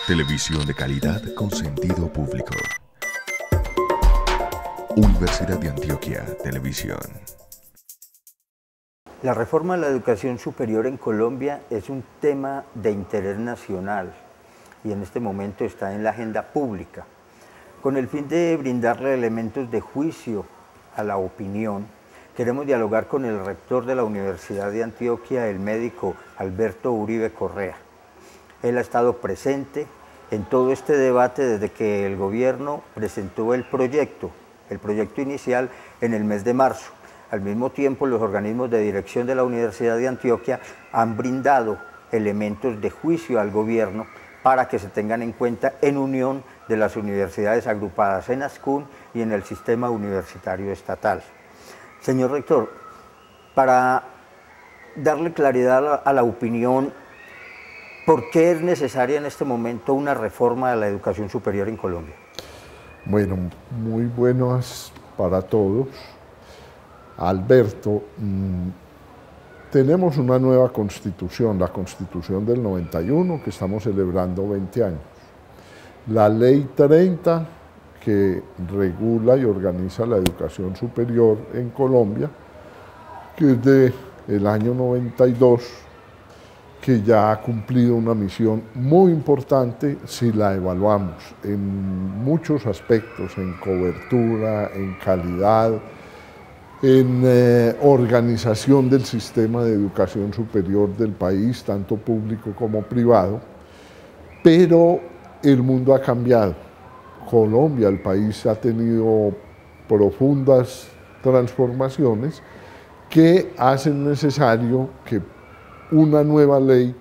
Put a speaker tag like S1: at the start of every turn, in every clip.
S1: Televisión de calidad con sentido público. Universidad de Antioquia Televisión.
S2: La reforma de la educación superior en Colombia es un tema de interés nacional y en este momento está en la agenda pública. Con el fin de brindarle elementos de juicio a la opinión, queremos dialogar con el rector de la Universidad de Antioquia, el médico Alberto Uribe Correa. Él ha estado presente en todo este debate desde que el gobierno presentó el proyecto inicial en el mes de marzo. Al mismo tiempo, los organismos de dirección de la Universidad de Antioquia han brindado elementos de juicio al gobierno para que se tengan en cuenta en unión de las universidades agrupadas en ASCUN y en el sistema universitario estatal. Señor rector, para darle claridad a la opinión, ¿por qué es necesaria en este momento una reforma de la educación superior en Colombia?
S3: Bueno, muy buenas para todos. Alberto, tenemos una nueva constitución, la constitución del 91, que estamos celebrando 20 años. La ley 30, que regula y organiza la educación superior en Colombia, que es del año 92, que ya ha cumplido una misión muy importante si la evaluamos en muchos aspectos, en cobertura, en calidad, en organización del sistema de educación superior del país, tanto público como privado, pero el mundo ha cambiado. Colombia, el país, ha tenido profundas transformaciones que hacen necesario que una nueva ley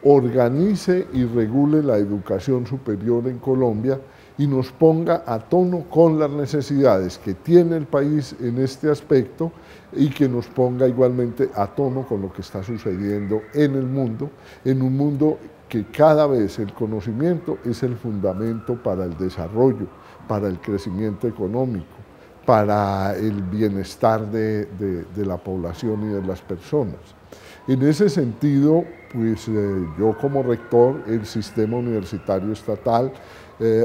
S3: organice y regule la educación superior en Colombia y nos ponga a tono con las necesidades que tiene el país en este aspecto y que nos ponga igualmente a tono con lo que está sucediendo en el mundo, en un mundo que cada vez el conocimiento es el fundamento para el desarrollo, para el crecimiento económico, para el bienestar de la población y de las personas. En ese sentido, pues yo como rector, el sistema universitario estatal,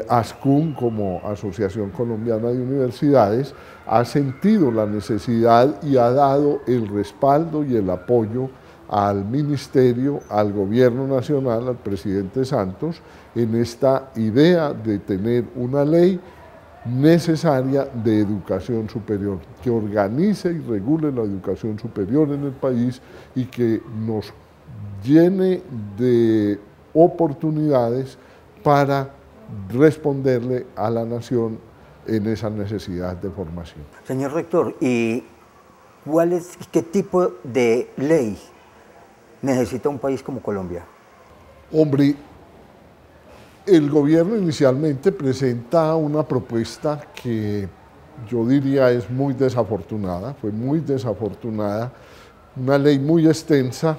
S3: ASCUN como Asociación Colombiana de Universidades, ha sentido la necesidad y ha dado el respaldo y el apoyo al Ministerio, al Gobierno Nacional, al presidente Santos, en esta idea de tener una ley necesaria de educación superior, que organice y regule la educación superior en el país y que nos llene de oportunidades para responderle a la nación en esa necesidad de formación.
S2: Señor rector, ¿y qué tipo de ley necesita un país como Colombia?
S3: Hombre, el gobierno inicialmente presenta una propuesta que yo diría es muy desafortunada, fue muy desafortunada, una ley muy extensa,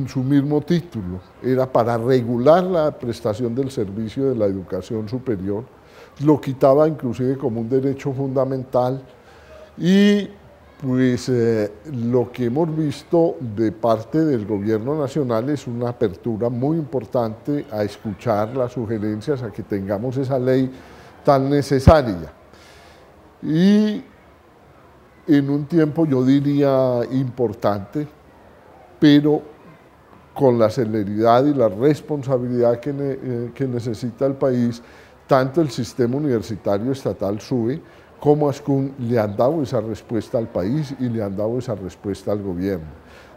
S3: su mismo título, era para regular la prestación del servicio de la educación superior, lo quitaba inclusive como un derecho fundamental y pues lo que hemos visto de parte del gobierno nacional es una apertura muy importante a escuchar las sugerencias, a que tengamos esa ley tan necesaria. Y en un tiempo yo diría importante, pero con la celeridad y la responsabilidad que necesita el país, tanto el sistema universitario estatal SUBE como ASCUN le han dado esa respuesta al país y le han dado esa respuesta al gobierno.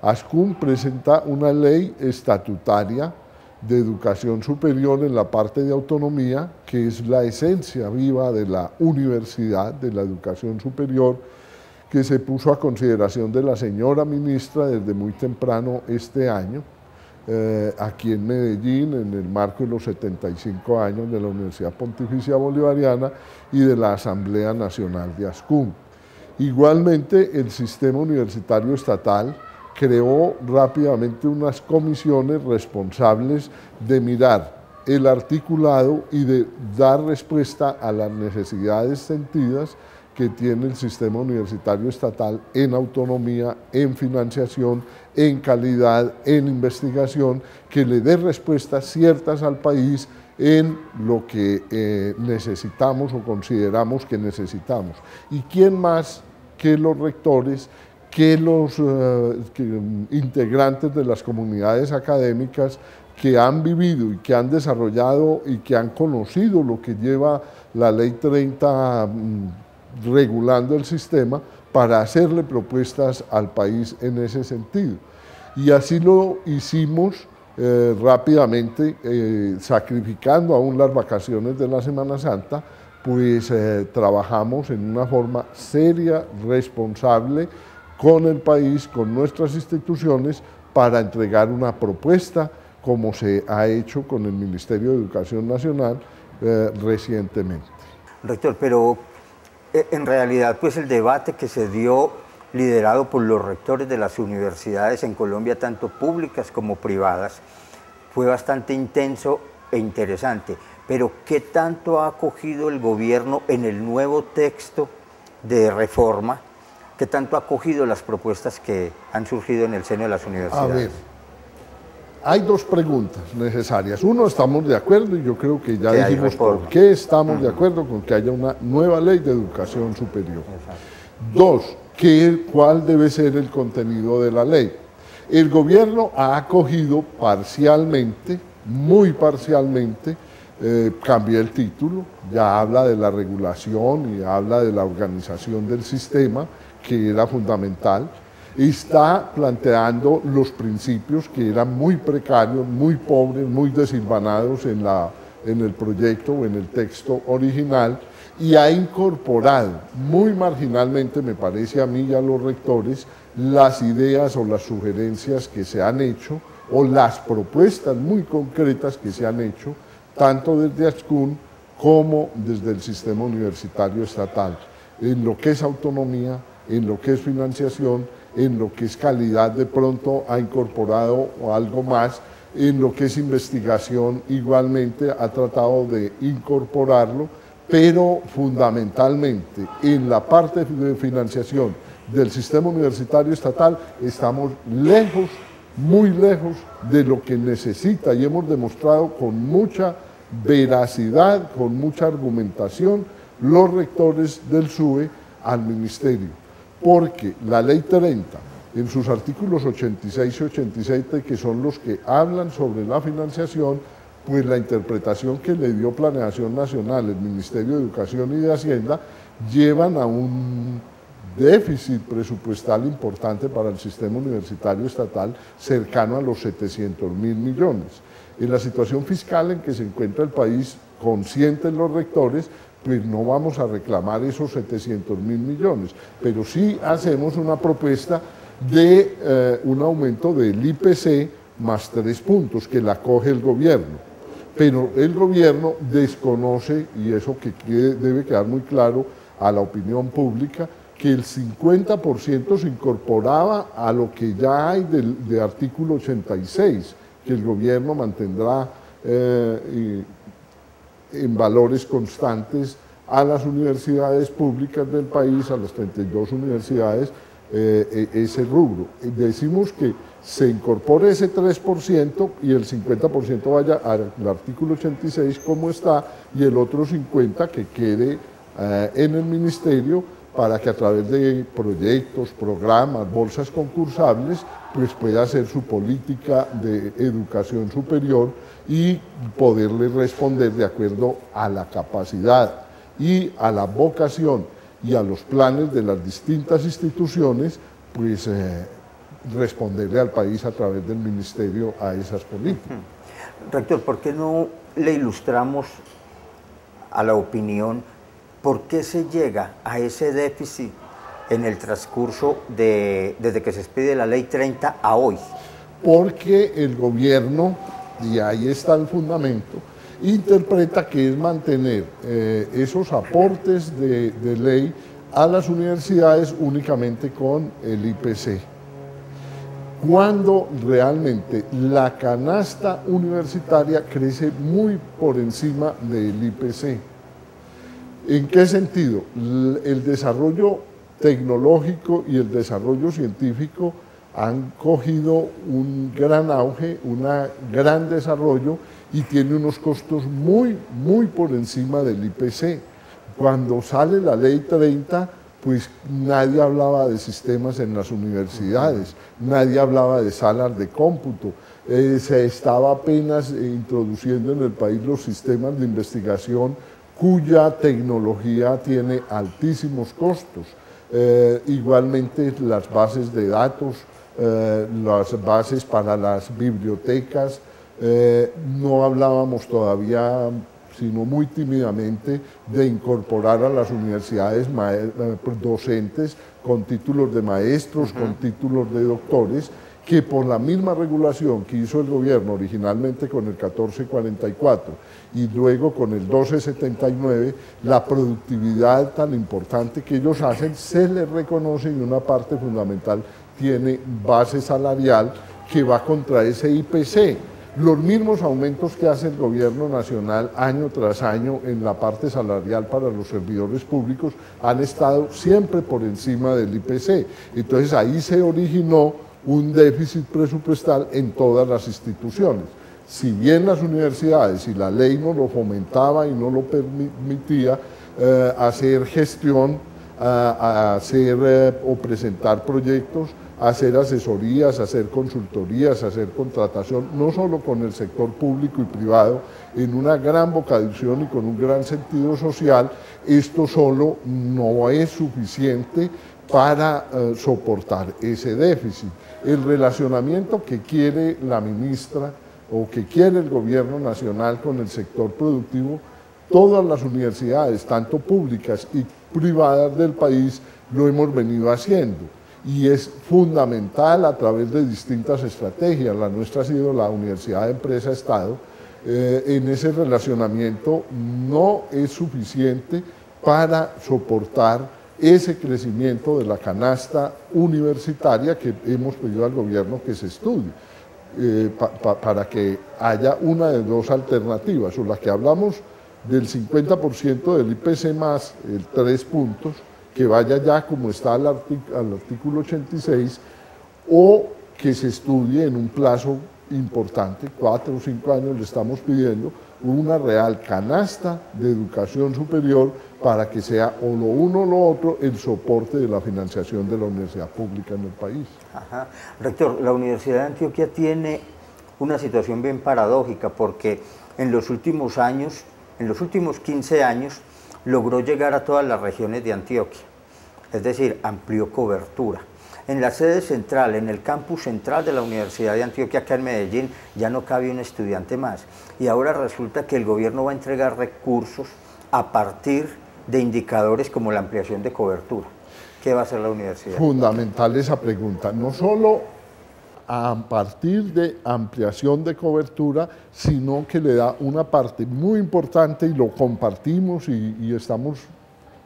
S3: ASCUN presenta una ley estatutaria de educación superior en la parte de autonomía, que es la esencia viva de la universidad, de la educación superior, que se puso a consideración de la señora ministra desde muy temprano este año, aquí en Medellín, en el marco de los 75 años de la Universidad Pontificia Bolivariana y de la Asamblea Nacional de ASCUN. Igualmente, el sistema universitario estatal creó rápidamente unas comisiones responsables de mirar el articulado y de dar respuesta a las necesidades sentidas que tiene el sistema universitario estatal en autonomía, en financiación, en calidad, en investigación, que le dé respuestas ciertas al país en lo que necesitamos o consideramos que necesitamos. ¿Y quién más que los rectores, que los integrantes de las comunidades académicas que han vivido y que han desarrollado y que han conocido lo que lleva la Ley 30 regulando el sistema, para hacerle propuestas al país en ese sentido? Y así lo hicimos rápidamente, sacrificando aún las vacaciones de la Semana Santa, pues trabajamos en una forma seria, responsable, con el país, con nuestras instituciones, para entregar una propuesta, como se ha hecho con el Ministerio de Educación Nacional recientemente.
S2: Rector, pero en realidad pues el debate que se dio, liderado por los rectores de las universidades en Colombia, tanto públicas como privadas, fue bastante intenso e interesante. Pero ¿qué tanto ha acogido el gobierno en el nuevo texto de reforma? ¿Qué tanto ha acogido las propuestas que han surgido en el seno de las universidades?
S3: A ver, hay dos preguntas necesarias. Uno, estamos de acuerdo, y yo creo que ya dijimos por qué estamos de acuerdo con que haya una nueva ley de educación superior.
S2: Exacto.
S3: Dos, ¿cuál debe ser el contenido de la ley? El gobierno ha acogido parcialmente, muy parcialmente, cambié el título, ya habla de la regulación y habla de la organización del sistema, que era fundamental. Está planteando los principios que eran muy precarios, muy pobres, muy desilvanados en el proyecto o en el texto original, y ha incorporado muy marginalmente, me parece a mí y a los rectores, las ideas o las sugerencias que se han hecho, o las propuestas muy concretas que se han hecho, tanto desde ASCUN como desde el sistema universitario estatal, en lo que es autonomía, en lo que es financiación, en lo que es calidad. De pronto ha incorporado algo más, en lo que es investigación igualmente ha tratado de incorporarlo, pero fundamentalmente en la parte de financiación del sistema universitario estatal estamos lejos, muy lejos de lo que necesita, y hemos demostrado con mucha veracidad, con mucha argumentación, los rectores del SUE al ministerio, porque la Ley 30, en sus artículos 86 y 87, que son los que hablan sobre la financiación, pues la interpretación que le dio Planeación Nacional, el Ministerio de Educación y de Hacienda, llevan a un déficit presupuestal importante para el sistema universitario estatal, cercano a los 700.000 millones. En la situación fiscal en que se encuentra el país, conscientes los rectores, pues no vamos a reclamar esos 700.000 millones, pero sí hacemos una propuesta de un aumento del IPC más 3 puntos, que la coge el gobierno. Pero el gobierno desconoce, y eso que debe quedar muy claro a la opinión pública, que el 50% se incorporaba a lo que ya hay de artículo 86, que el gobierno mantendrá en valores constantes a las universidades públicas del país, a las 32 universidades, ese rubro. Decimos que se incorpore ese 3% y el 50% vaya al artículo 86 como está, y el otro 50% que quede en el ministerio, para que a través de proyectos, programas, bolsas concursables, pues pueda hacer su política de educación superior y poderle responder de acuerdo a la capacidad y a la vocación y a los planes de las distintas instituciones, pues responderle al país a través del ministerio a esas políticas.
S2: Rector, ¿por qué no le ilustramos a la opinión por qué se llega a ese déficit en el transcurso desde que se expide la Ley 30 a hoy?
S3: Porque el gobierno, y ahí está el fundamento, interpreta que es mantener esos aportes de ley a las universidades únicamente con el IPC, cuando realmente la canasta universitaria crece muy por encima del IPC. ¿En qué sentido? El desarrollo tecnológico y el desarrollo científico han cogido un gran auge, un gran desarrollo y tiene unos costos muy por encima del IPC. Cuando sale la Ley 30, pues nadie hablaba de sistemas en las universidades, nadie hablaba de salas de cómputo, se estaba apenas introduciendo en el país los sistemas de investigación cuya tecnología tiene altísimos costos. Igualmente las bases de datos, las bases para las bibliotecas, no hablábamos todavía, sino muy tímidamente, de incorporar a las universidades docentes con títulos de maestros, con títulos de doctores, que por la misma regulación que hizo el gobierno originalmente con el 1444 y luego con el 1279, la productividad tan importante que ellos hacen se les reconoce y una parte fundamental tiene base salarial que va contra ese IPC. Los mismos aumentos que hace el gobierno nacional año tras año en la parte salarial para los servidores públicos han estado siempre por encima del IPC. Entonces ahí se originó un déficit presupuestal en todas las instituciones. Si bien las universidades y la ley no lo fomentaba y no lo permitía hacer gestión, hacer o presentar proyectos, hacer asesorías, hacer consultorías, hacer contratación, no solo con el sector público y privado, en una gran vocación y con un gran sentido social, esto solo no es suficiente para soportar ese déficit. El relacionamiento que quiere la ministra o que quiere el gobierno nacional con el sector productivo, todas las universidades, tanto públicas y privadas del país, lo hemos venido haciendo. Y es fundamental a través de distintas estrategias. La nuestra ha sido la Universidad de Empresa-Estado. En ese relacionamiento no es suficiente para soportar ese crecimiento de la canasta universitaria que hemos pedido al gobierno que se estudie, para que haya una de dos alternativas, o la que hablamos del 50% del IPC más el 3 puntos, que vaya ya como está al artículo 86, o que se estudie en un plazo importante, 4 o 5 años le estamos pidiendo, una real canasta de educación superior para que sea o lo uno o lo otro el soporte de la financiación de la universidad pública en el país.
S2: Ajá. Rector, la Universidad de Antioquia tiene una situación bien paradójica porque en los últimos años, en los últimos 15 años, logró llegar a todas las regiones de Antioquia, es decir, amplió cobertura. En la sede central, en el campus central de la Universidad de Antioquia, acá en Medellín, ya no cabe un estudiante más. Y ahora resulta que el gobierno va a entregar recursos a partir de indicadores como la ampliación de cobertura. ¿Qué va a hacer la universidad?
S3: Fundamental esa pregunta, no solo a partir de ampliación de cobertura, sino que le da una parte muy importante, y lo compartimos y estamos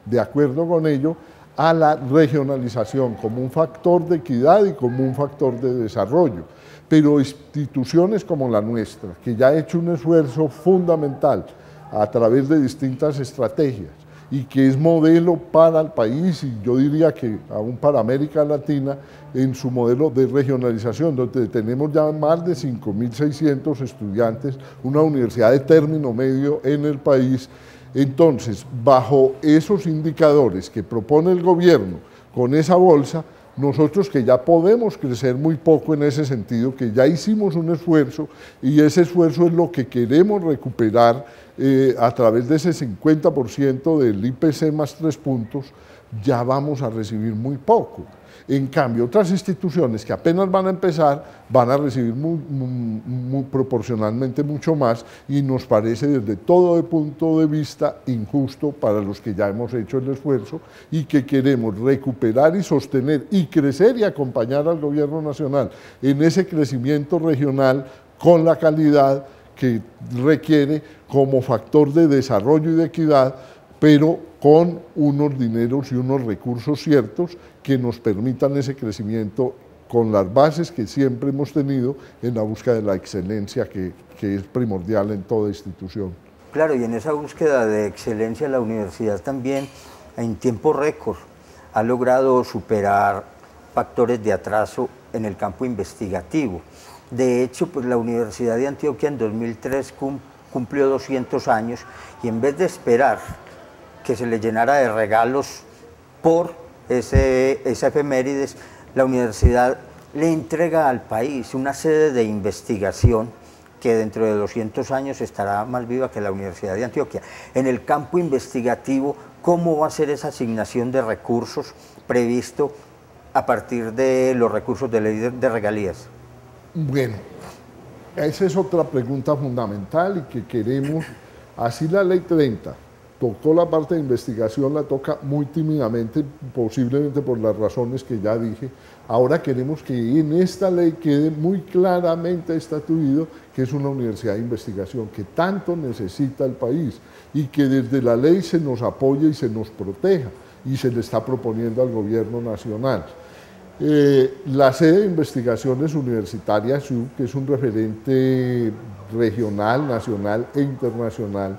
S3: de acuerdo con ello, a la regionalización como un factor de equidad y como un factor de desarrollo. Pero instituciones como la nuestra, que ya ha hecho un esfuerzo fundamental a través de distintas estrategias y que es modelo para el país, y yo diría que aún para América Latina, en su modelo de regionalización, donde tenemos ya más de 5.600 estudiantes, una universidad de término medio en el país. Entonces, bajo esos indicadores que propone el gobierno con esa bolsa, nosotros que ya podemos crecer muy poco en ese sentido, que ya hicimos un esfuerzo y ese esfuerzo es lo que queremos recuperar a través de ese 50% del IPC más 3 puntos, ya vamos a recibir muy poco. En cambio, otras instituciones que apenas van a empezar van a recibir proporcionalmente mucho más, y nos parece desde todo punto de vista injusto para los que ya hemos hecho el esfuerzo y que queremos recuperar y sostener y crecer y acompañar al gobierno nacional en ese crecimiento regional con la calidad que requiere como factor de desarrollo y de equidad, pero con unos dineros y unos recursos ciertos que nos permitan ese crecimiento con las bases que siempre hemos tenido en la búsqueda de la excelencia que es primordial en toda institución.
S2: Claro, y en esa búsqueda de excelencia la universidad también en tiempo récord ha logrado superar factores de atraso en el campo investigativo. De hecho, pues la Universidad de Antioquia en 2003 cumplió 200 años y en vez de esperar que se le llenara de regalos por esa efemérides, la universidad le entrega al país una sede de investigación que dentro de 200 años estará más viva que la Universidad de Antioquia. En el campo investigativo, ¿cómo va a ser esa asignación de recursos previsto a partir de los recursos de ley de regalías?
S3: Bueno, esa es otra pregunta fundamental y que queremos, así la ley 30 tocó la parte de investigación, la toca muy tímidamente, posiblemente por las razones que ya dije. Ahora queremos que en esta ley quede muy claramente estatuido que es una universidad de investigación, que tanto necesita el país y que desde la ley se nos apoye y se nos proteja, y se le está proponiendo al gobierno nacional. La sede de investigaciones universitarias, que es un referente regional, nacional e internacional,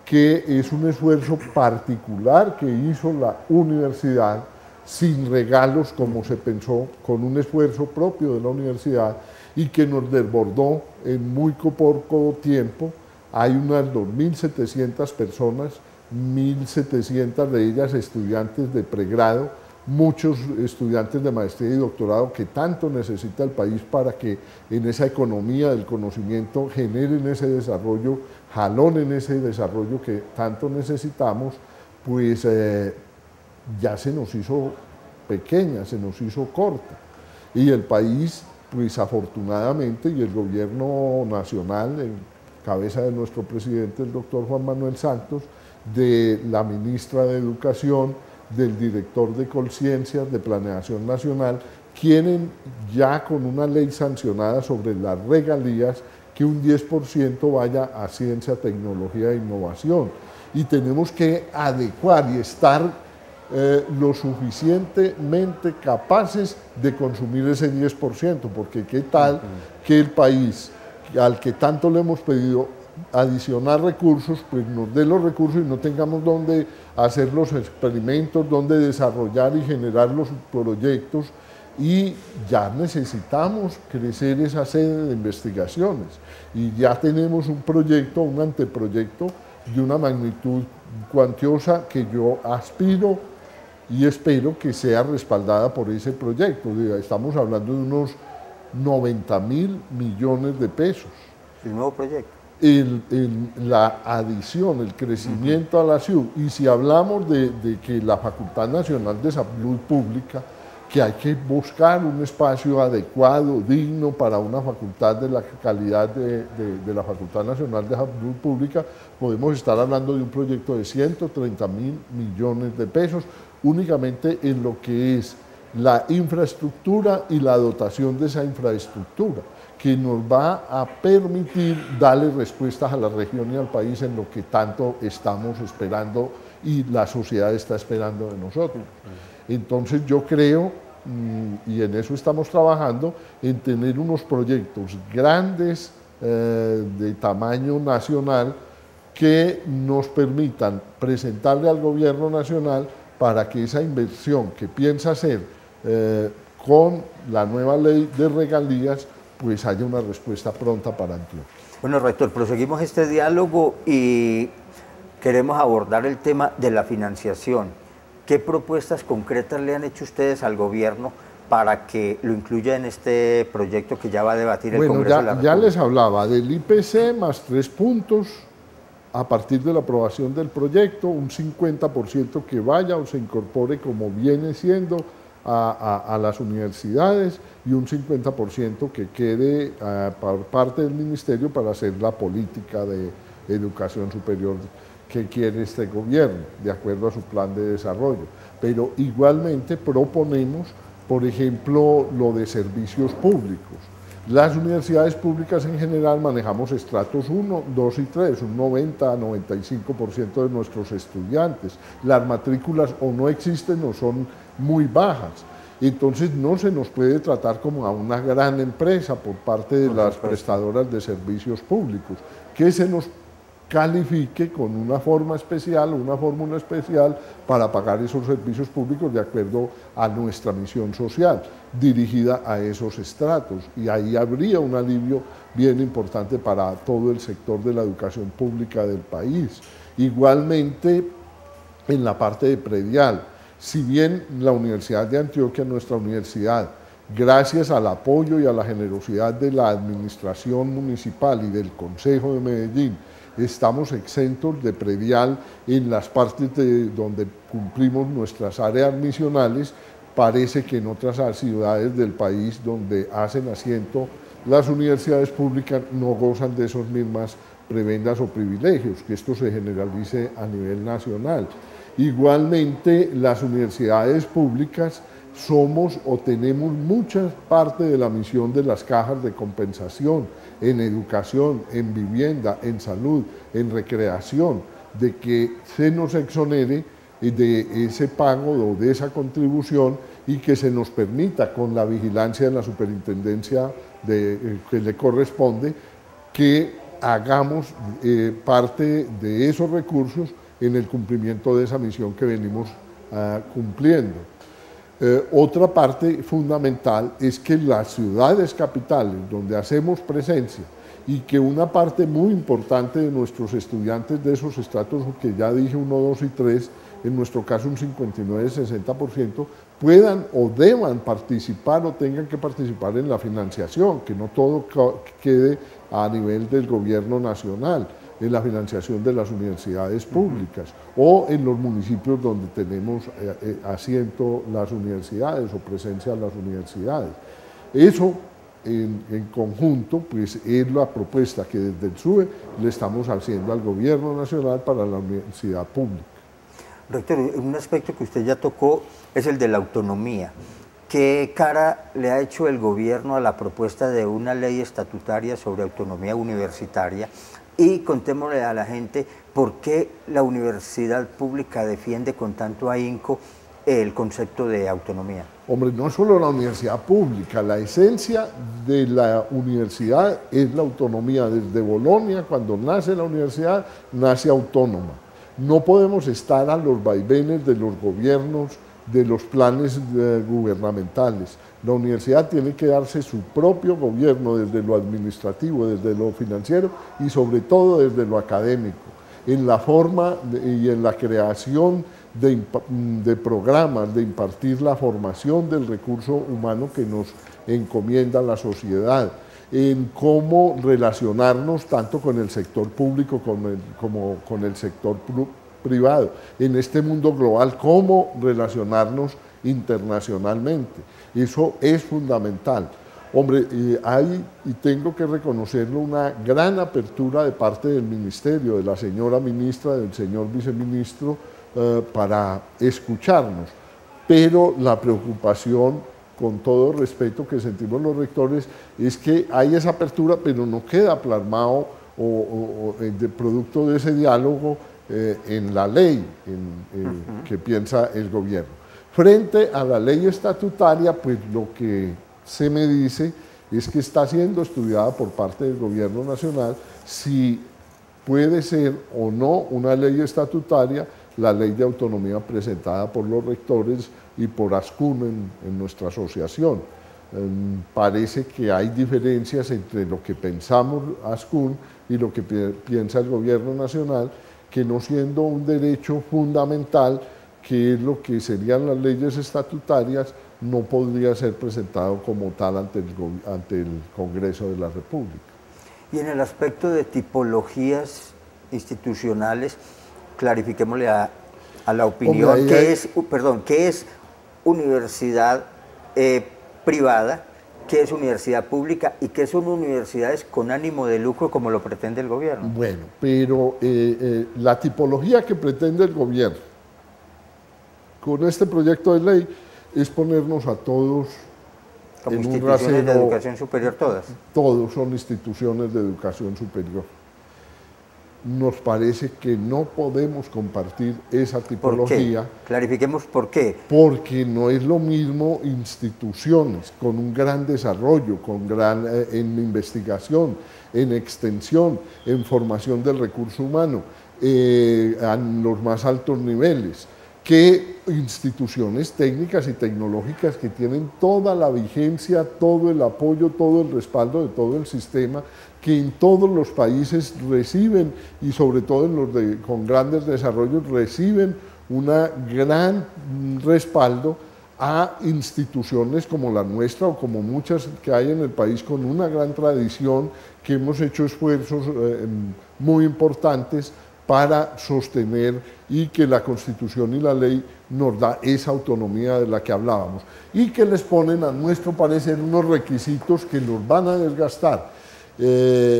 S3: que es un esfuerzo particular que hizo la universidad, sin regalos como se pensó, con un esfuerzo propio de la universidad y que nos desbordó en muy poco tiempo. Hay unas 2.700 personas, 1.700 de ellas estudiantes de pregrado, muchos estudiantes de maestría y doctorado que tanto necesita el país para que en esa economía del conocimiento generen ese desarrollo, jalonen ese desarrollo que tanto necesitamos, pues ya se nos hizo pequeña, se nos hizo corta. Y el país, pues afortunadamente, y el gobierno nacional, en cabeza de nuestro presidente, el doctor Juan Manuel Santos, de la ministra de Educación, del director de Colciencias, de Planeación Nacional, quieren ya con una ley sancionada sobre las regalías que un 10% vaya a ciencia, tecnología e innovación. Y tenemos que adecuar y estar lo suficientemente capaces de consumir ese 10%, porque qué tal que el país al que tanto le hemos pedido adicionar recursos, pues nos dé los recursos y no tengamos dónde hacer los experimentos, dónde desarrollar y generar los proyectos, y ya necesitamos crecer esa sede de investigaciones y ya tenemos un proyecto, un anteproyecto de una magnitud cuantiosa que yo aspiro y espero que sea respaldada por ese proyecto. Estamos hablando de unos 90.000 millones de pesos.
S2: ¿El nuevo proyecto?
S3: La adición, el crecimiento a la ciudad. Y si hablamos de que la Facultad Nacional de Salud Pública, que hay que buscar un espacio adecuado, digno para una facultad de la calidad de la Facultad Nacional de Salud Pública, podemos estar hablando de un proyecto de 130.000 millones de pesos, únicamente en lo que es la infraestructura y la dotación de esa infraestructura, que nos va a permitir darle respuestas a la región y al país en lo que tanto estamos esperando y la sociedad está esperando de nosotros. Entonces yo creo, y en eso estamos trabajando, en tener unos proyectos grandes de tamaño nacional que nos permitan presentarle al gobierno nacional para que esa inversión que piensa hacer con la nueva ley de regalías, pues haya una respuesta pronta para Antioquia.
S2: Bueno, rector, proseguimos este diálogo y queremos abordar el tema de la financiación. ¿Qué propuestas concretas le han hecho ustedes al gobierno para que lo incluya en este proyecto que ya va a debatir el Congreso de la República?
S3: Ya les hablaba del IPC más 3 puntos a partir de la aprobación del proyecto, un 50% que vaya o se incorpore como viene siendo a las universidades y un 50% que quede por parte del ministerio para hacer la política de educación superior que quiere este gobierno, de acuerdo a su plan de desarrollo. Pero igualmente proponemos, por ejemplo, lo de servicios públicos. Las universidades públicas en general manejamos estratos 1, 2 y 3, un 90-95% de nuestros estudiantes. Las matrículas o no existen o son muy bajas. Entonces no se nos puede tratar como a una gran empresa por parte de las prestadoras de servicios públicos. ¿Qué se nos califique con una forma especial, una fórmula especial para pagar esos servicios públicos de acuerdo a nuestra misión social, dirigida a esos estratos. Y ahí habría un alivio bien importante para todo el sector de la educación pública del país. Igualmente, en la parte de predial, si bien la Universidad de Antioquia, nuestra universidad, gracias al apoyo y a la generosidad de la administración municipal y del Consejo de Medellín, estamos exentos de predial en las partes donde cumplimos nuestras áreas misionales. Parece que en otras ciudades del país donde hacen asiento las universidades públicas no gozan de esas mismas prebendas o privilegios, que esto se generalice a nivel nacional. Igualmente, las universidades públicas somos o tenemos mucha parte de la misión de las cajas de compensación en educación, en vivienda, en salud, en recreación, de que se nos exonere de ese pago o de esa contribución y que se nos permita, con la vigilancia de la superintendencia que le corresponde, que hagamos parte de esos recursos en el cumplimiento de esa misión que venimos cumpliendo. Otra parte fundamental es que las ciudades capitales, donde hacemos presencia, y que una parte muy importante de nuestros estudiantes de esos estratos, que ya dije 1, 2 y 3, en nuestro caso un 59-60%, puedan o deban participar o tengan que participar en la financiación, que no todo quede a nivel del gobierno nacional, en la financiación de las universidades públicas o en los municipios donde tenemos asiento las universidades o presencia las universidades. Eso en conjunto pues es la propuesta que desde el SUBE le estamos haciendo al gobierno nacional para la universidad pública.
S2: Rector, un aspecto que usted ya tocó es el de la autonomía. ¿Qué cara le ha hecho el gobierno a la propuesta de una ley estatutaria sobre autonomía universitaria? Y contémosle a la gente por qué la universidad pública defiende con tanto ahínco el concepto de autonomía.
S3: Hombre, no solo la universidad pública, la esencia de la universidad es la autonomía. Desde Bolonia, cuando nace la universidad, nace autónoma. No podemos estar a los vaivenes de los gobiernos, de los planes gubernamentales. La universidad tiene que darse su propio gobierno desde lo administrativo, desde lo financiero y sobre todo desde lo académico, en la forma y en la creación de programas, de impartir la formación del recurso humano que nos encomienda la sociedad, en cómo relacionarnos tanto con el sector público como con el sector privado, en este mundo global, cómo relacionarnos internacionalmente. Eso es fundamental. Hombre, hay, y tengo que reconocerlo, una gran apertura de parte del ministerio, de la señora ministra, del señor viceministro, para escucharnos, pero la preocupación, con todo respeto que sentimos los rectores, es que hay esa apertura, pero no queda plasmado de producto de ese diálogo en la ley que piensa el gobierno. Frente a la ley estatutaria, pues lo que se me dice es que está siendo estudiada por parte del gobierno nacional si puede ser o no una ley estatutaria la ley de autonomía presentada por los rectores y por ASCUN en nuestra asociación. Parece que hay diferencias entre lo que pensamos ASCUN y lo que piensa el gobierno nacional, que no siendo un derecho fundamental, que es lo que serían las leyes estatutarias, no podría ser presentado como tal ante el Congreso de la República.
S2: Y en el aspecto de tipologías institucionales, clarifiquémosle a la opinión, ¿qué es universidad privada, qué es universidad pública y qué son universidades con ánimo de lucro como lo pretende el gobierno?
S3: Bueno, pero la tipología que pretende el gobierno con este proyecto de ley es ponernos a todos
S2: como
S3: en un
S2: instituciones
S3: rasero,
S2: de educación superior todas.
S3: Todos son instituciones de educación superior. nos parece que no podemos compartir esa tipología.
S2: ¿Por qué? Clarifiquemos por qué.
S3: Porque no es lo mismo instituciones con un gran desarrollo, en investigación, en extensión, en formación del recurso humano, a los más altos niveles, que instituciones técnicas y tecnológicas que tienen toda la vigencia, todo el apoyo, todo el respaldo de todo el sistema, que en todos los países reciben, y sobre todo en los con grandes desarrollos, reciben un gran respaldo a instituciones como la nuestra o como muchas que hay en el país con una gran tradición, que hemos hecho esfuerzos muy importantes para sostener, y que la Constitución y la ley nos da esa autonomía de la que hablábamos, y que les ponen, a nuestro parecer, unos requisitos que los van a desgastar en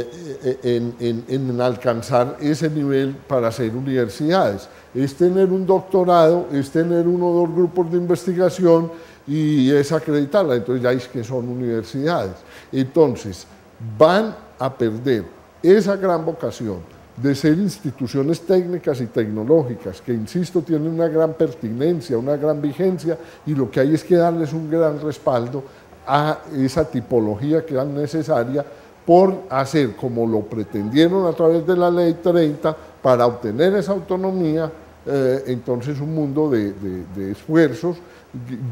S3: alcanzar ese nivel para ser universidades. Es tener un doctorado, es tener uno o dos grupos de investigación y es acreditarla, entonces ya es que son universidades. Entonces van a perder esa gran vocación de ser instituciones técnicas y tecnológicas, que, insisto, tienen una gran pertinencia, una gran vigencia, y lo que hay es que darles un gran respaldo a esa tipología que es necesaria por hacer, como lo pretendieron a través de la Ley 30, para obtener esa autonomía, entonces un mundo de esfuerzos,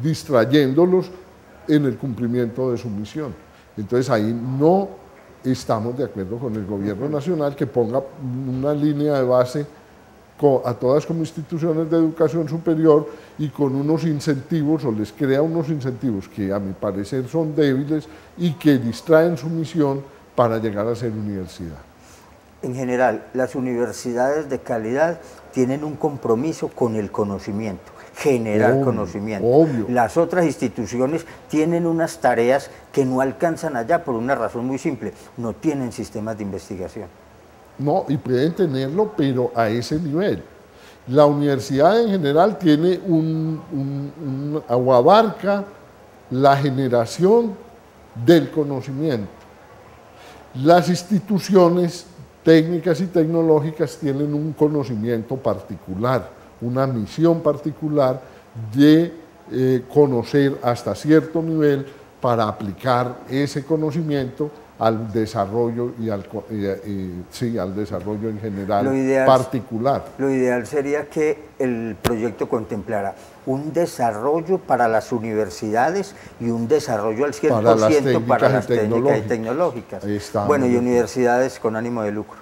S3: distrayéndolos en el cumplimiento de su misión. Entonces ahí no estamos de acuerdo con el gobierno nacional, que ponga una línea de base a todas como instituciones de educación superior y con unos incentivos, o les crea unos incentivos que a mi parecer son débiles y que distraen su misión para llegar a ser universidad.
S2: En general, las universidades de calidad tienen un compromiso con el conocimiento, generar conocimiento.
S3: Obvio.
S2: Las otras instituciones tienen unas tareas que no alcanzan allá por una razón muy simple: no tienen sistemas de investigación.
S3: No, y pueden tenerlo, pero a ese nivel. La universidad en general tiene o abarca la generación del conocimiento. Las instituciones técnicas y tecnológicas tienen un conocimiento particular, una misión particular de conocer hasta cierto nivel para aplicar ese conocimiento al desarrollo al desarrollo en general particular.
S2: Lo ideal sería que el proyecto contemplara un desarrollo para las universidades y un desarrollo al 100% para las técnicas y tecnológicas. Bueno, y universidades con ánimo de lucro.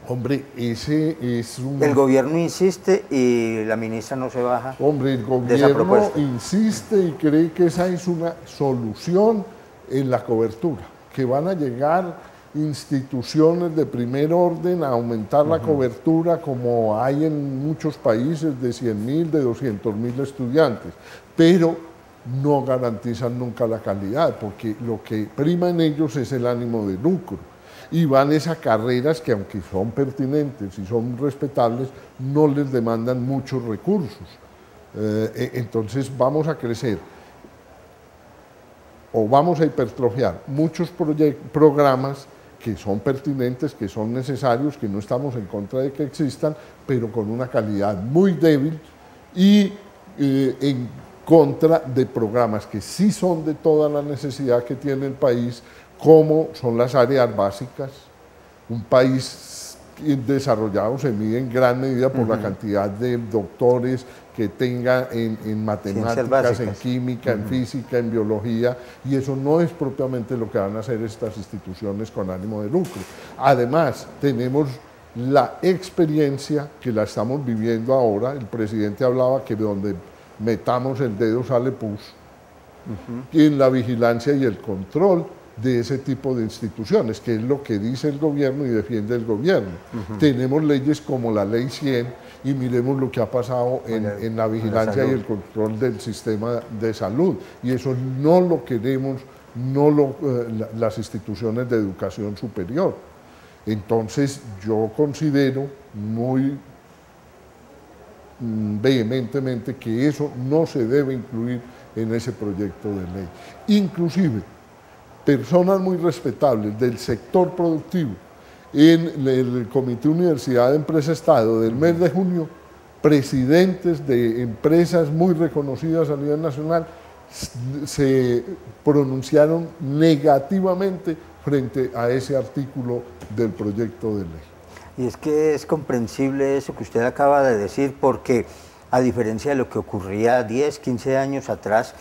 S3: Hombre, ese es un...
S2: El gobierno insiste y la ministra no se baja.
S3: Hombre, el gobierno insiste y cree que esa es una solución en la cobertura, que van a llegar instituciones de primer orden a aumentar la cobertura, como hay en muchos países, de 100.000, de 200.000 estudiantes, pero no garantizan nunca la calidad, porque lo que prima en ellos es el ánimo de lucro, y van esas carreras que, aunque son pertinentes y son respetables, no les demandan muchos recursos. Entonces vamos a crecer o vamos a hipertrofiar muchos programas que son pertinentes, que son necesarios, que no estamos en contra de que existan, pero con una calidad muy débil, y en contra de programas que sí son de toda la necesidad que tiene el país, como son las áreas básicas. Un país desarrollado se mide en gran medida por la cantidad de doctores que tenga en matemáticas, en química, en física, en biología, y eso no es propiamente lo que van a hacer estas instituciones con ánimo de lucro. Además, tenemos la experiencia que la estamos viviendo ahora. El presidente hablaba que donde metamos el dedo sale pus, y en la vigilancia y el control de ese tipo de instituciones, que es lo que dice el gobierno y defiende el gobierno. Tenemos leyes como la Ley 100, y miremos lo que ha pasado en la vigilancia y el control del sistema de salud, y eso no lo queremos las instituciones de educación superior. Entonces yo considero muy vehementemente que eso no se debe incluir en ese proyecto de ley. Inclusive personas muy respetables del sector productivo en el Comité Universidad de Empresa-Estado del mes de junio, presidentes de empresas muy reconocidas a nivel nacional se pronunciaron negativamente frente a ese artículo del proyecto de ley.
S2: Y es que es comprensible eso que usted acaba de decir, porque a diferencia de lo que ocurría 10, 15 años atrás,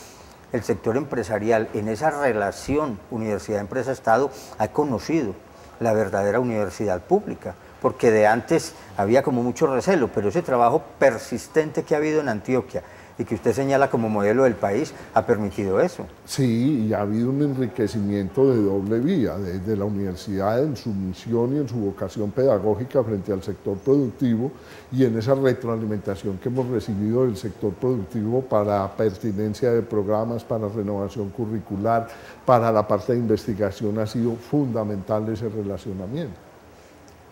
S2: el sector empresarial en esa relación universidad-empresa-Estado ha conocido la verdadera universidad pública, porque de antes había como mucho recelo, pero ese trabajo persistente que ha habido en Antioquia y que usted señala como modelo del país ha permitido eso.
S3: Sí, y ha habido un enriquecimiento de doble vía, de la universidad en su misión y en su vocación pedagógica frente al sector productivo y en esa retroalimentación que hemos recibido del sector productivo para pertinencia de programas, para renovación curricular, para la parte de investigación ha sido fundamental ese relacionamiento.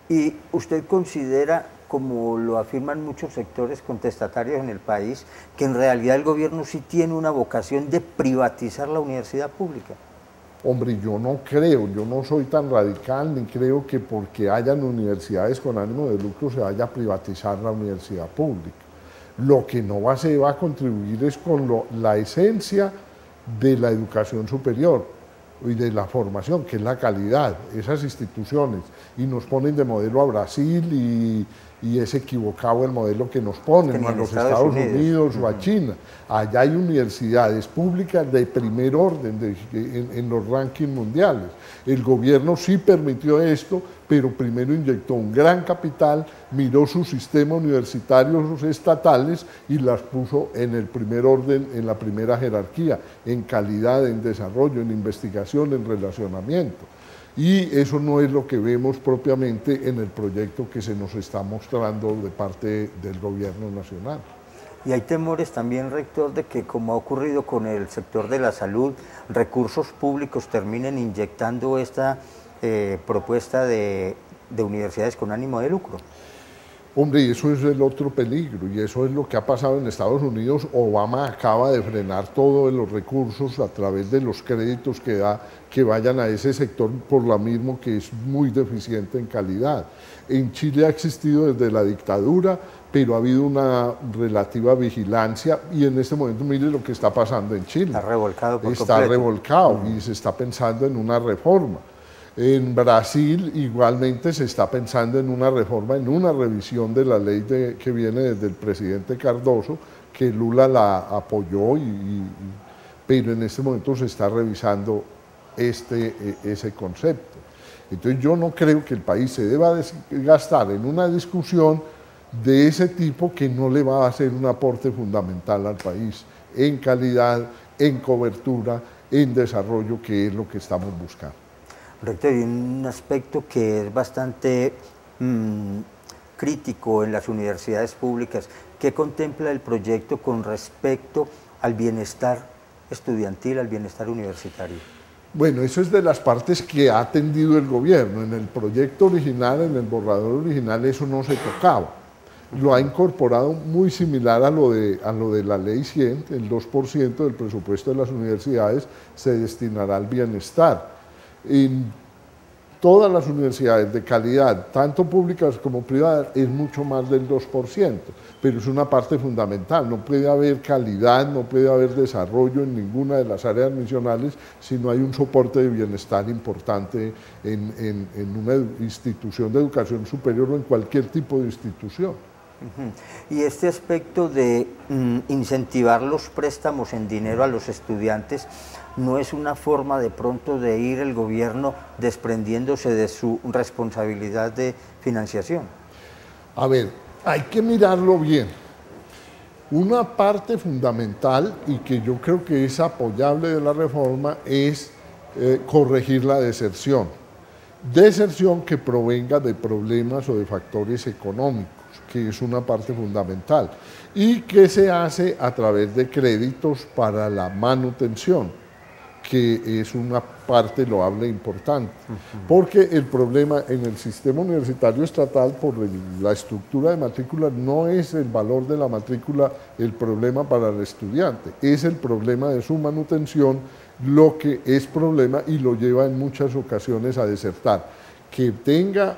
S2: ¿Y usted considera, como lo afirman muchos sectores contestatarios en el país, que en realidad el gobierno sí tiene una vocación de privatizar la universidad pública?
S3: Hombre, yo no creo, yo no soy tan radical, ni creo que porque hayan universidades con ánimo de lucro se vaya a privatizar la universidad pública. Lo que no se va a contribuir es con la esencia de la educación superior y de la formación, que es la calidad, esas instituciones, y nos ponen de modelo a Brasil y es equivocado el modelo que nos ponen, a los Estados Unidos o a China. Allá hay universidades públicas de primer orden en los rankings mundiales. El gobierno sí permitió esto, pero primero inyectó un gran capital, miró sus sistemas universitarios estatales y las puso en el primer orden, en la primera jerarquía, en calidad, en desarrollo, en investigación, en relacionamiento. Y eso no es lo que vemos propiamente en el proyecto que se nos está mostrando de parte del gobierno nacional.
S2: Y hay temores también, rector, de que, como ha ocurrido con el sector de la salud, recursos públicos terminen inyectando esta propuesta de universidades con ánimo de lucro.
S3: Hombre, y eso es el otro peligro, y eso es lo que ha pasado en Estados Unidos. Obama acaba de frenar todos los recursos a través de los créditos que da, que vayan a ese sector por lo mismo que es muy deficiente en calidad. En Chile ha existido desde la dictadura, pero ha habido una relativa vigilancia, y en este momento mire lo que está pasando en Chile.
S2: Está revolcado por
S3: completo. Está revolcado y se está pensando en una reforma. En Brasil igualmente se está pensando en una reforma, en una revisión de la ley que viene desde el presidente Cardoso, que Lula la apoyó, pero en este momento se está revisando ese concepto. Entonces yo no creo que el país se deba gastar en una discusión de ese tipo que no le va a hacer un aporte fundamental al país, en calidad, en cobertura, en desarrollo, que es lo que estamos buscando.
S2: Rector, y un aspecto que es bastante crítico en las universidades públicas, ¿qué contempla el proyecto con respecto al bienestar estudiantil, al bienestar universitario?
S3: Bueno, eso es de las partes que ha atendido el gobierno. En el proyecto original, en el borrador original, eso no se tocaba. Lo ha incorporado muy similar a lo de la Ley 100, el 2% del presupuesto de las universidades se destinará al bienestar. En todas las universidades de calidad, tanto públicas como privadas, es mucho más del 2%, pero es una parte fundamental. No puede haber calidad, no puede haber desarrollo en ninguna de las áreas misionales si no hay un soporte de bienestar importante en una institución de educación superior o en cualquier tipo de institución.
S2: Y este aspecto de incentivar los préstamos en dinero a los estudiantes, ¿no es una forma de pronto de ir el gobierno desprendiéndose de su responsabilidad de financiación?
S3: A ver, hay que mirarlo bien. Una parte fundamental y que yo creo que es apoyable de la reforma es corregir la deserción. Deserción que provenga de problemas o de factores económicos, que es una parte fundamental, y que se hace a través de créditos para la manutención, que es una parte loable e importante, porque el problema en el sistema universitario estatal, por la estructura de matrícula, no es el valor de la matrícula el problema para el estudiante, es el problema de su manutención lo que es problema y lo lleva en muchas ocasiones a desertar. Que tenga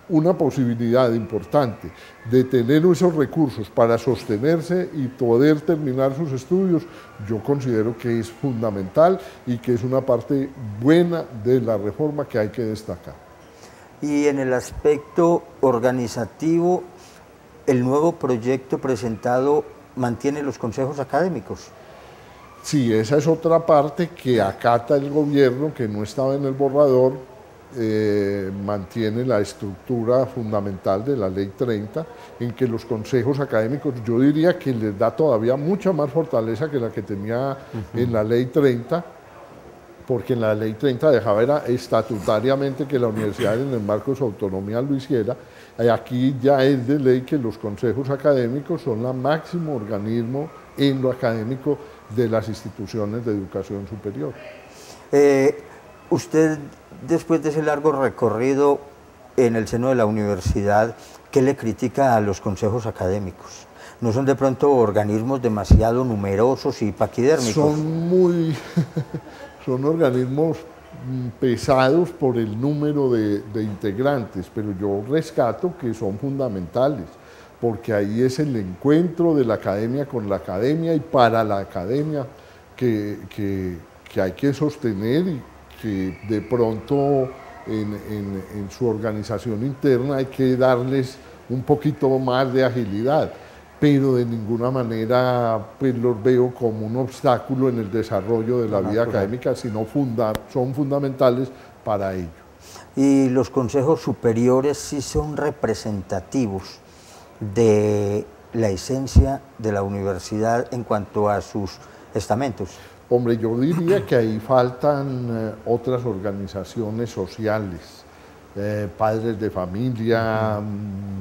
S3: una posibilidad importante de tener esos recursos para sostenerse y poder terminar sus estudios, yo considero que es fundamental y que es una parte buena de la reforma que hay que destacar.
S2: Y en el aspecto organizativo, el nuevo proyecto presentado mantiene los consejos académicos.
S3: Sí, esa es otra parte que acata el gobierno, que no estaba en el borrador, mantiene la estructura fundamental de la Ley 30, en que los consejos académicos, yo diría que les da todavía mucha más fortaleza que la que tenía en la Ley 30, porque en la Ley 30 dejaba era estatutariamente que la universidad en el marco de su autonomía lo hiciera. Aquí ya es de ley que los consejos académicos son el máximo organismo en lo académico de las instituciones de educación superior.
S2: Usted, después de ese largo recorrido en el seno de la universidad, ¿qué le critica a los consejos académicos? ¿No son de pronto organismos demasiado numerosos y paquidérmicos?
S3: Son organismos pesados por el número de integrantes, pero yo rescato que son fundamentales, porque ahí es el encuentro de la academia con la academia y para la academia que hay que sostener y que de pronto en su organización interna hay que darles un poquito más de agilidad, pero de ninguna manera pues, los veo como un obstáculo en el desarrollo de la vida académica, sino son fundamentales para ello.
S2: ¿Y los consejos superiores sí son representativos de la esencia de la universidad en cuanto a sus estamentos?
S3: Hombre, yo diría que ahí faltan otras organizaciones sociales, padres de familia,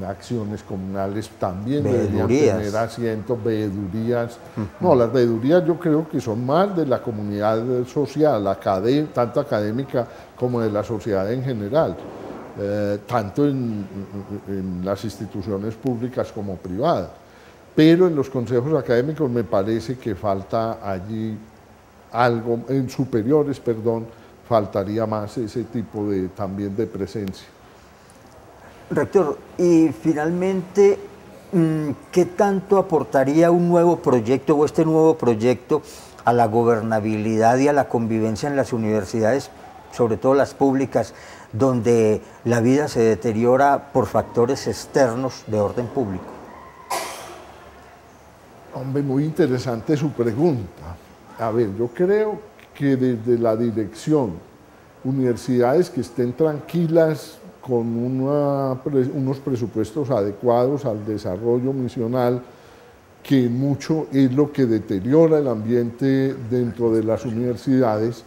S3: acciones comunales también deberían tener asiento, veedurías. No, las veedurías yo creo que son más de la comunidad social, tanto académica como de la sociedad en general, tanto en las instituciones públicas como privadas. Pero en los consejos académicos me parece que falta allí algo, en superiores, perdón, faltaría más ese tipo también de presencia.
S2: Rector, y finalmente, ¿qué tanto aportaría un nuevo proyecto o este nuevo proyecto a la gobernabilidad y a la convivencia en las universidades, sobre todo las públicas, donde la vida se deteriora por factores externos de orden público?
S3: Hombre, muy interesante su pregunta. A ver, yo creo que desde la dirección, universidades que estén tranquilas con unos presupuestos adecuados al desarrollo misional, que mucho es lo que deteriora el ambiente dentro de las universidades,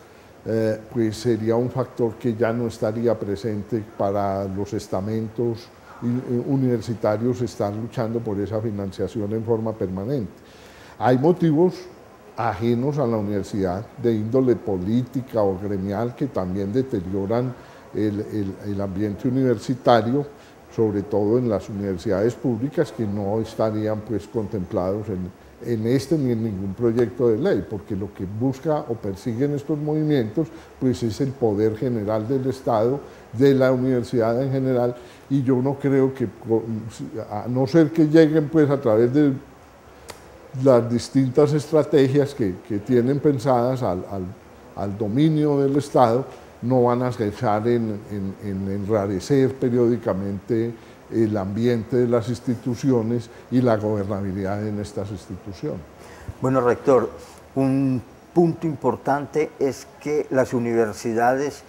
S3: pues sería un factor que ya no estaría presente para los estamentos universitarios estar luchando por esa financiación en forma permanente. Hay motivos ajenos a la universidad de índole política o gremial que también deterioran el ambiente universitario, sobre todo en las universidades públicas que no estarían pues contemplados en este ni en ningún proyecto de ley, porque lo que busca o persiguen estos movimientos pues es el poder general del Estado, de la universidad en general, y yo no creo que, a no ser que lleguen pues a través de las distintas estrategias que tienen pensadas al dominio del Estado, no van a cesar en enrarecer periódicamente el ambiente de las instituciones y la gobernabilidad en estas instituciones.
S2: Bueno, rector, un punto importante es que las universidades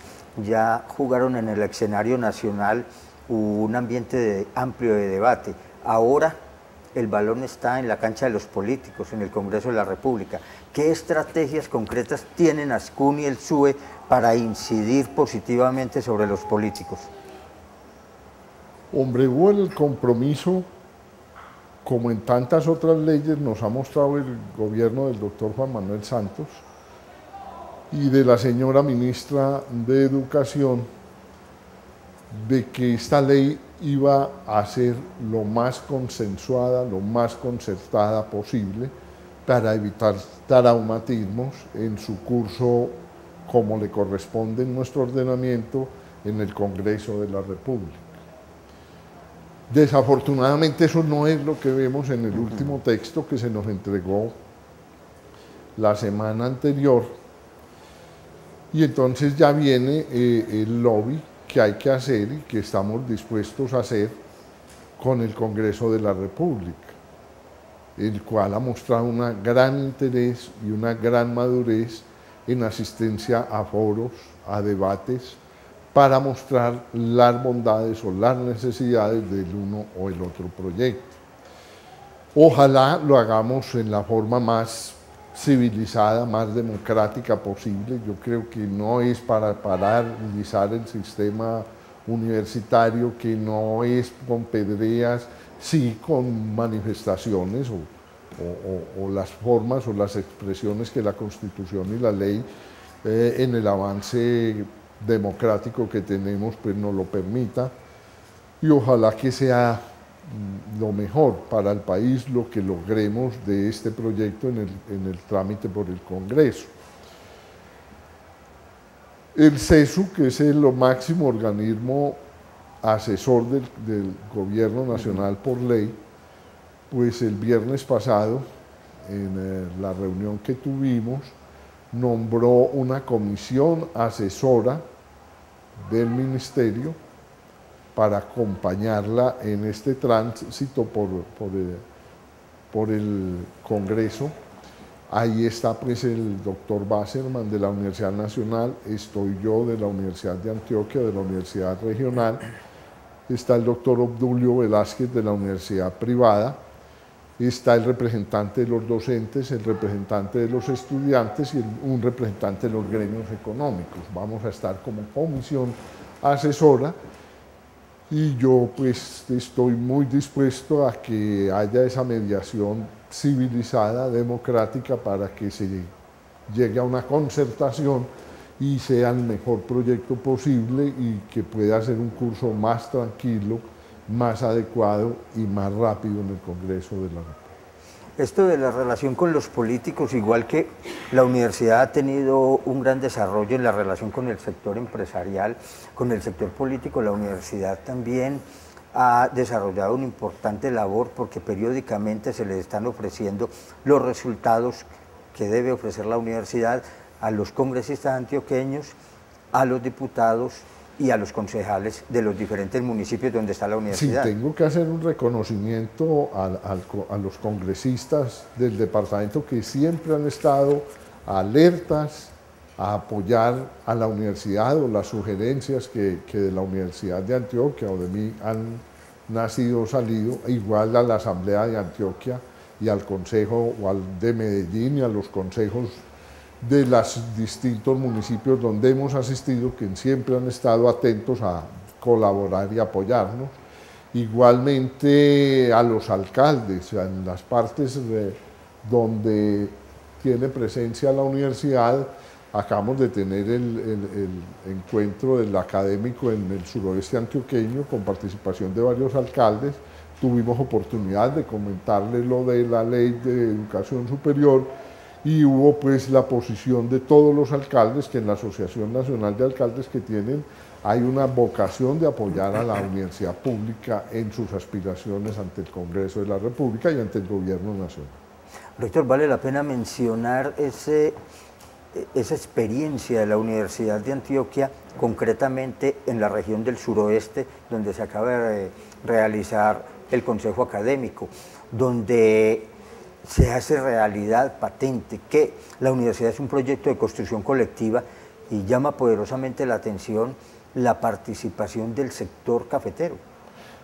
S2: ya jugaron en el escenario nacional un ambiente amplio de debate. Ahora el balón está en la cancha de los políticos, en el Congreso de la República. ¿Qué estrategias concretas tienen ASCUN y el SUE para incidir positivamente sobre los políticos?
S3: Hombre, hubo el compromiso, como en tantas otras leyes nos ha mostrado el gobierno del doctor Juan Manuel Santos y de la señora ministra de Educación, de que esta ley iba a ser lo más consensuada, lo más concertada posible para evitar traumatismos en su curso como le corresponde en nuestro ordenamiento en el Congreso de la República. Desafortunadamente eso no es lo que vemos en el último texto que se nos entregó la semana anterior, y entonces ya viene el lobby que hay que hacer y que estamos dispuestos a hacer con el Congreso de la República, el cual ha mostrado un gran interés y una gran madurez en asistencia a foros, a debates, para mostrar las bondades o las necesidades del uno o el otro proyecto. Ojalá lo hagamos en la forma más civilizada, más democrática posible. Yo creo que no es para paralizar el sistema universitario, que no es con pedreas, sí con manifestaciones o las formas o las expresiones que la Constitución y la ley en el avance democrático que tenemos pues nos lo permita, y ojalá que sea lo mejor para el país lo que logremos de este proyecto en el trámite por el Congreso. El CESU, que es el máximo organismo asesor del Gobierno Nacional por ley, pues el viernes pasado, en la reunión que tuvimos, nombró una comisión asesora del Ministerio para acompañarla en este tránsito por el Congreso. Ahí está pues el doctor Wasserman de la Universidad Nacional, estoy yo de la Universidad de Antioquia, de la Universidad Regional, está el doctor Obdulio Velázquez de la Universidad Privada, está el representante de los docentes, el representante de los estudiantes y un representante de los gremios económicos. Vamos a estar como comisión asesora y yo pues estoy muy dispuesto a que haya esa mediación civilizada, democrática, para que se llegue a una concertación y sea el mejor proyecto posible y que pueda ser un curso más tranquilo, más adecuado y más rápido en el Congreso de la República.
S2: Esto de la relación con los políticos, igual que la universidad ha tenido un gran desarrollo en la relación con el sector empresarial, con el sector político, la universidad también ha desarrollado una importante labor porque periódicamente se les están ofreciendo los resultados que debe ofrecer la universidad a los congresistas antioqueños, a los diputados y a los concejales de los diferentes municipios donde está la universidad.
S3: Sí, tengo que hacer un reconocimiento a los congresistas del departamento que siempre han estado alertas a apoyar a la universidad o las sugerencias que de la Universidad de Antioquia o de mí han nacido o salido, igual a la Asamblea de Antioquia y al Consejo o al de Medellín y a los consejos de los distintos municipios donde hemos asistido, que siempre han estado atentos a colaborar y apoyarnos. Igualmente a los alcaldes, en las partes donde tiene presencia la universidad. Acabamos de tener el encuentro del académico en el suroeste antioqueño con participación de varios alcaldes. Tuvimos oportunidad de comentarles lo de la ley de educación superior y hubo pues la posición de todos los alcaldes, que en la Asociación Nacional de Alcaldes que tienen hay una vocación de apoyar a la universidad pública en sus aspiraciones ante el Congreso de la República y ante el Gobierno Nacional.
S2: Rector, vale la pena mencionar esa experiencia de la Universidad de Antioquia, concretamente en la región del suroeste, donde se acaba de realizar el Consejo Académico, donde se hace realidad patente que la universidad es un proyecto de construcción colectiva y llama poderosamente la atención la participación del sector cafetero.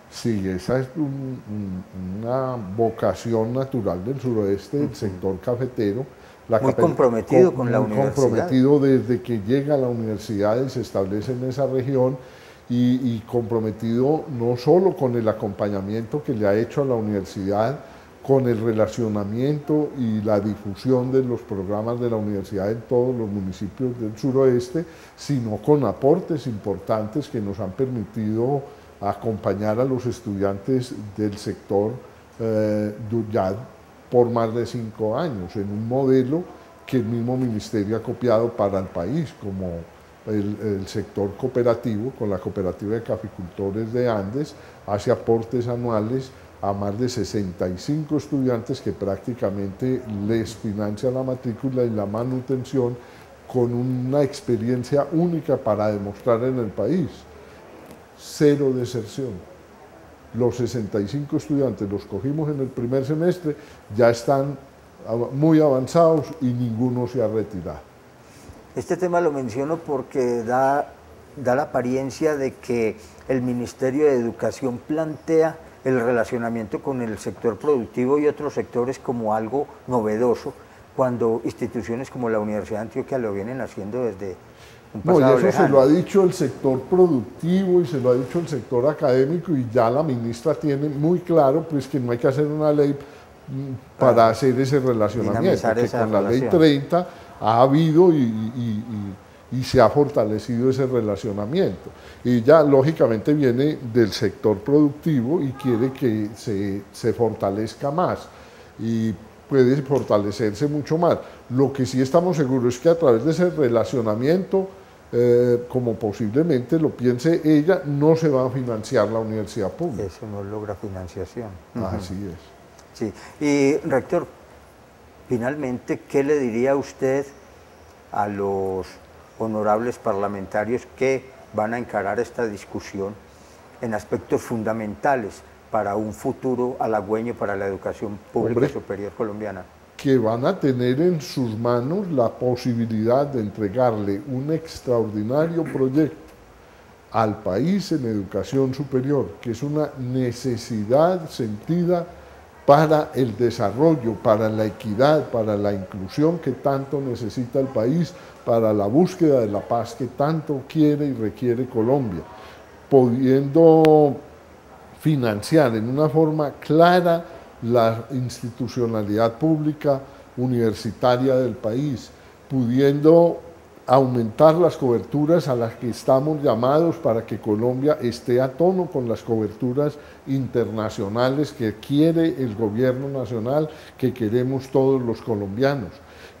S3: Sí, esa es una vocación natural del suroeste, del sector cafetero.
S2: Muy comprometido con la universidad.
S3: Comprometido desde que llega a la universidad y se establece en esa región y comprometido no solo con el acompañamiento que le ha hecho a la universidad, con el relacionamiento y la difusión de los programas de la universidad en todos los municipios del suroeste, sino con aportes importantes que nos han permitido acompañar a los estudiantes del sector DUYAD por más de 5 años, en un modelo que el mismo ministerio ha copiado para el país, como el sector cooperativo, con la Cooperativa de Caficultores de Andes, hace aportes anuales a más de 65 estudiantes que prácticamente les financia la matrícula y la manutención, con una experiencia única para demostrar en el país. Cero deserción. Los 65 estudiantes los cogimos en el primer semestre, ya están muy avanzados y ninguno se ha retirado.
S2: Este tema lo menciono porque da la apariencia de que el Ministerio de Educación plantea el relacionamiento con el sector productivo y otros sectores como algo novedoso, cuando instituciones como la Universidad de Antioquia lo vienen haciendo desde un pasado
S3: No, y eso
S2: lejano.
S3: se lo ha dicho el sector productivo y se lo ha dicho el sector académico, y ya la ministra tiene muy claro pues que no hay que hacer una ley para hacer ese relacionamiento, que con la ley 30 ha habido y se ha fortalecido ese relacionamiento. Y ya lógicamente viene del sector productivo y quiere que se fortalezca más y puede fortalecerse mucho más. Lo que sí estamos seguros es que a través de ese relacionamiento, como posiblemente lo piense ella, no se va a financiar la universidad pública.
S2: Eso no logra financiación.
S3: Así es.
S2: Sí. Y, rector, finalmente, ¿qué le diría usted a los honorables parlamentarios que van a encarar esta discusión en aspectos fundamentales para un futuro halagüeño para la educación pública superior colombiana?
S3: Que van a tener en sus manos la posibilidad de entregarle un extraordinario proyecto al país en educación superior, que es una necesidad sentida para el desarrollo, para la equidad, para la inclusión que tanto necesita el país, para la búsqueda de la paz que tanto quiere y requiere Colombia, pudiendo financiar en una forma clara la institucionalidad pública universitaria del país, pudiendo aumentar las coberturas a las que estamos llamados para que Colombia esté a tono con las coberturas internacionales que quiere el gobierno nacional, que queremos todos los colombianos,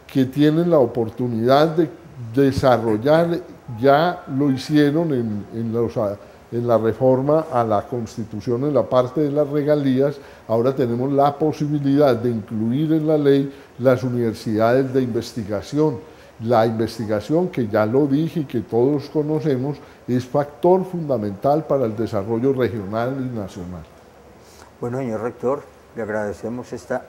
S3: que tienen la oportunidad de desarrollar, ya lo hicieron en la reforma a la Constitución en la parte de las regalías. Ahora tenemos la posibilidad de incluir en la ley las universidades de investigación. La investigación, que ya lo dije y que todos conocemos, es factor fundamental para el desarrollo regional y nacional.
S2: Bueno, señor rector, le agradecemos esta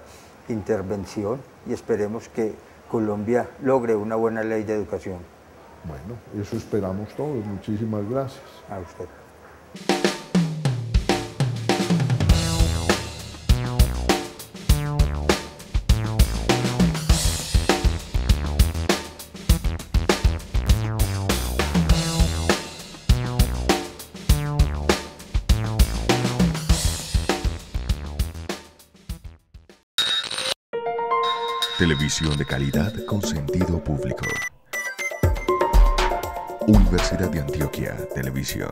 S2: intervención y esperemos que Colombia logre una buena ley de educación.
S3: Bueno, eso esperamos todos. Muchísimas gracias.
S2: A usted.
S1: Televisión de calidad con sentido público. Universidad de Antioquia Televisión.